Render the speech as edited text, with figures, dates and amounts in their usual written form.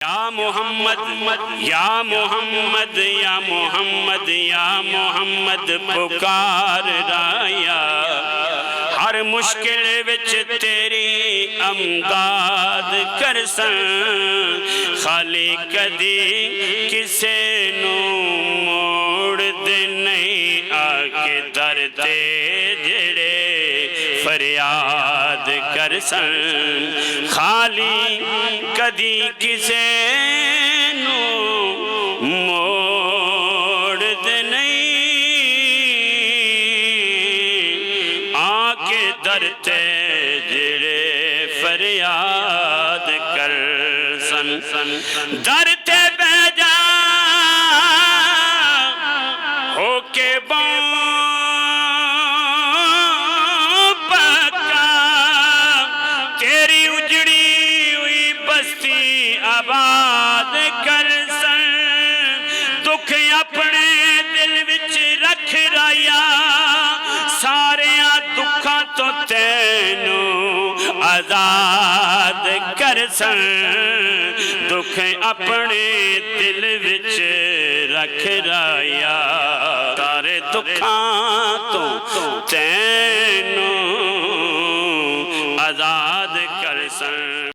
या मोहम्मद या मोहम्मद या मोहम्मद या मोहम्मद पुकार राया, हर मुश्किल विच तेरी अमदाद करसन। खाली कदी किसे नू मोड़ दे नहीं, आके दर ते जेड़े फरियाद करसन। खाली कदी किसे नू मोड़ दे नहीं, आके दर ते जेड़े फरियाद करसन। दर ते बैजा होके आबाद करसन। दुख अपने दिल विच रख राया, सारिया दुखों तो तैनू आजाद करसन। दुख अपने दिल विच रख राया, सारे दुखों तो तैनू आजाद करसन।